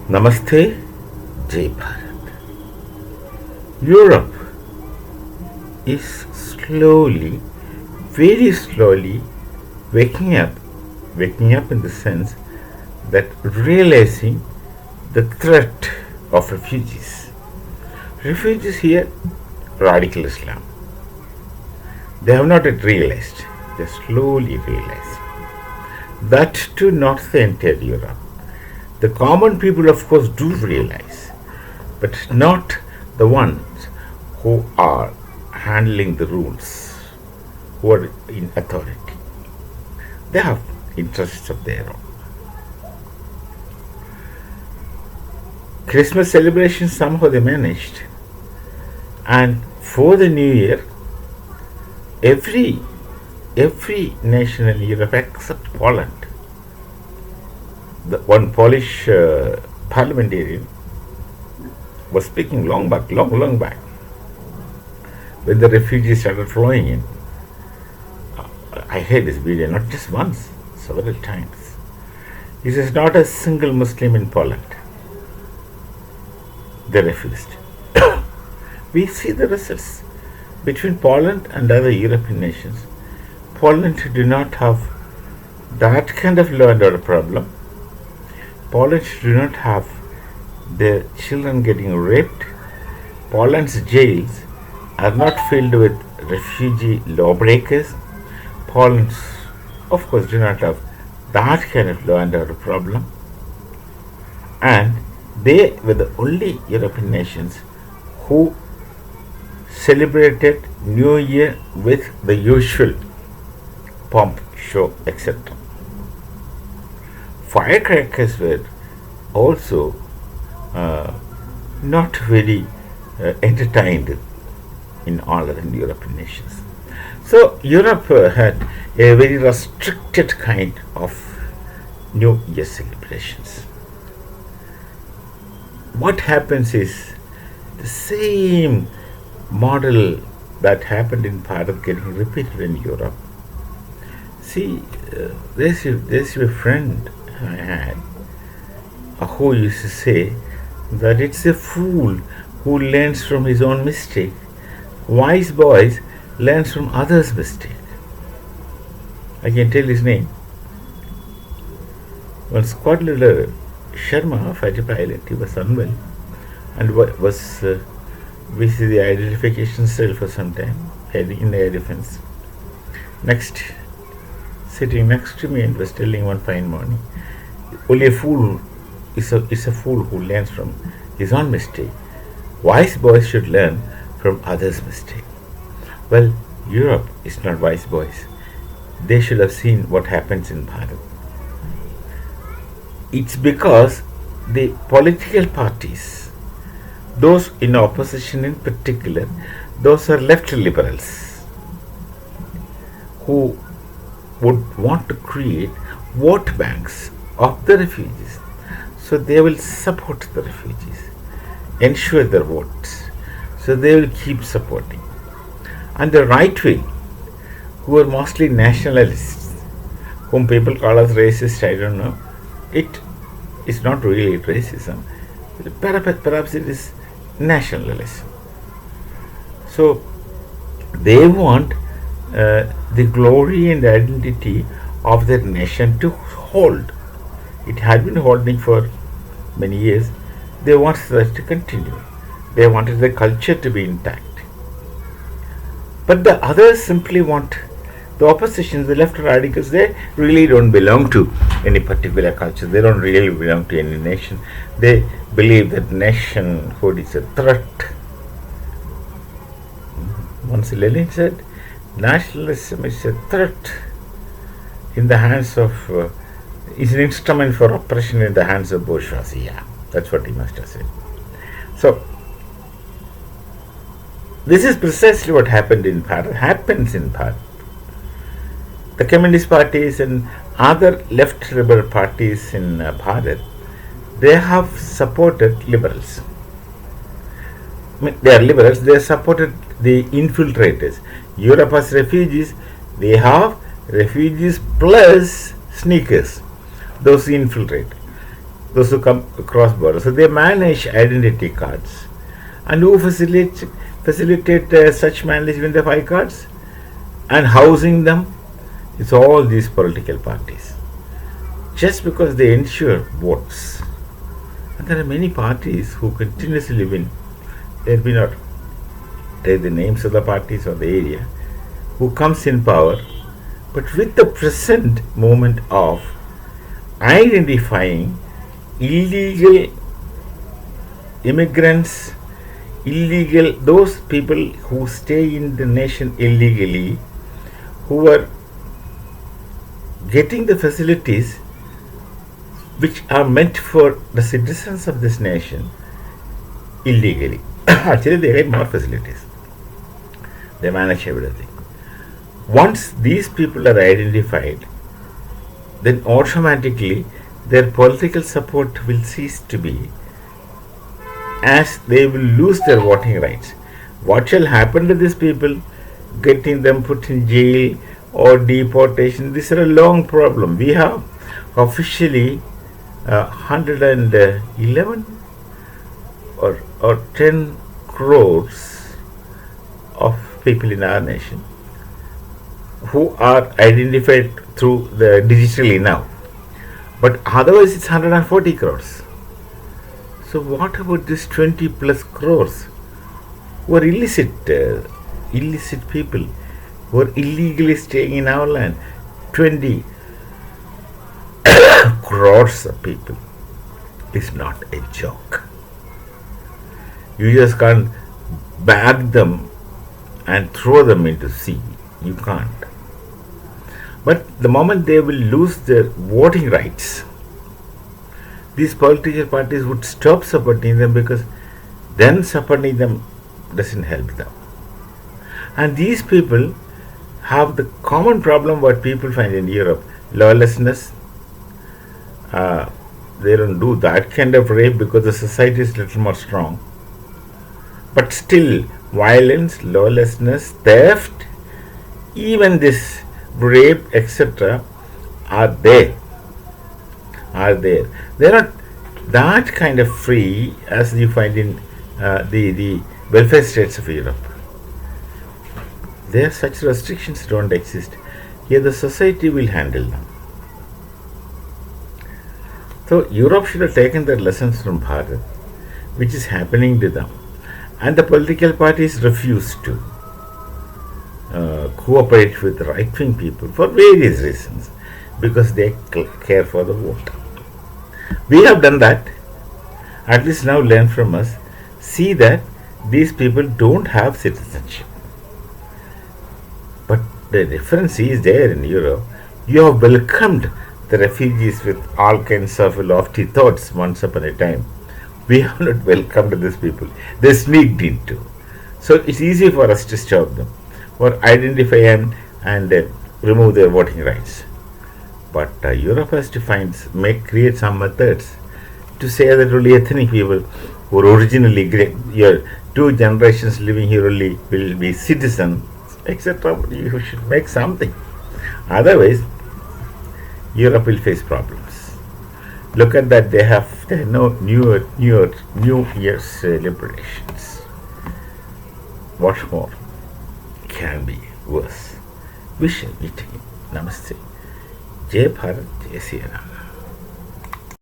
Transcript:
Namaste, Jai Bharat. Europe is slowly, very slowly waking up in the sense that realizing the threat of refugees. Refugees here, radical Islam. They have not yet realized, they slowly realize. That too, not the entire Europe. The common people, of course, do realize, but not the ones who are handling the rules, who are in authority. They have interests of their own. Christmas celebrations somehow they managed, and for the New Year, every nation in Europe except Poland. The one Polish parliamentarian was speaking long back, when the refugees started flowing in. I heard this video not just once, several times. He says not a single Muslim in Poland. They refused. We see the results between Poland and other European nations. Poland do not have that kind of law and order problem. Poland do not have their children getting raped. Poland's jails are not filled with refugee lawbreakers. Poland, of course, do not have that kind of law and order problem. And they were the only European nations who celebrated New Year with the usual pomp, show, etc. Firecrackers were also not very entertained in all other European nations. So Europe had a very restricted kind of New Year celebrations. What happens is the same model that happened in Bharat getting repeated in Europe. See, there's a friend I had who used to say that it's a fool who learns from his own mistake. Wise boys learns from others' mistake. I can tell his name. One squad leader, Sharma, fighter pilot, he was unwell and was with the identification cell for some time in the air defense. Sitting next to me and was telling one fine morning, only a fool is a fool who learns from his own mistake. Wise boys should learn from others' mistake. Well, Europe is not wise boys. They should have seen what happens in Bharat. It's because the political parties, those in opposition in particular, those are left liberals who would want to create vote banks of the refugees. So they will support the refugees, ensure their votes. So they will keep supporting. And the right wing, who are mostly nationalists, whom people call as racist, I don't know. It is not really racism. Perhaps it is nationalism. So they want the glory and identity of their nation to hold. It had been holding for many years. They want that to continue. They wanted the culture to be intact. But the others simply want, the opposition, the left radicals, they really don't belong to any particular culture. They don't really belong to any nation. They believe that nationhood is a threat. Once Lenin said, nationalism is a threat in the hands of, is an instrument for oppression in the hands of bourgeoisie. Yeah, that's what he must have said. So, this is precisely what happens in Bharat. The Communist parties and other left liberal parties in Bharat, they have supported liberals. They are liberals, they supported the infiltrators. Europe has refugees, they have refugees plus sneakers, those who infiltrate. those who come across borders. So they manage identity cards. And who facilitate such management of I-cards and housing them? It's all these political parties. Just because they ensure votes. And there are many parties who continuously win. Let me not take the names of the parties or the area who comes in power, but with the present moment of identifying illegal immigrants, those people who stay in the nation illegally, who are getting the facilities which are meant for the citizens of this nation illegally. Actually, they get more facilities. They manage everything. Once these people are identified, then automatically their political support will cease to be, as they will lose their voting rights. What shall happen to these people? Getting them put in jail or deportation, this is a long problem. We have officially 111 or 10 crores of people in our nation who are identified through the digitally now, but otherwise it's 140 crores. So what about this 20 plus crores who are illicit people who are illegally staying in our land? 20 crores of people is not a joke. You just can't bag them and throw them into sea. You can't. But the moment they will lose their voting rights, these political parties would stop supporting them, because then supporting them doesn't help them. And these people have the common problem what people find in Europe: lawlessness. They don't do that kind of rape because the society is little more strong. But still, violence, lawlessness, theft, even this rape, etc., are there. They are not that kind of free as you find in the welfare states of Europe. There such restrictions don't exist. Here the society will handle them. So Europe should have taken their lessons from Bharat, which is happening to them. And the political parties refuse to cooperate with right-wing people for various reasons, because they care for the vote. We have done that. At least now learn from us. See that these people don't have citizenship. But the difference is there in Europe. You have welcomed the refugees with all kinds of lofty thoughts once upon a time. We have not welcomed these people. They sneaked into. So it's easy for us to stop them, or identify and remove their voting rights. But Europe has to create some methods to say that only ethnic people who are originally your 2 generations living here only will be citizens, etc. You should make something. Otherwise, Europe will face problems. Look at that, they have no New Year's celebrations. What more can be worse? We shall meet again. Namaste. Jai Bharat, Jai Sri Ram.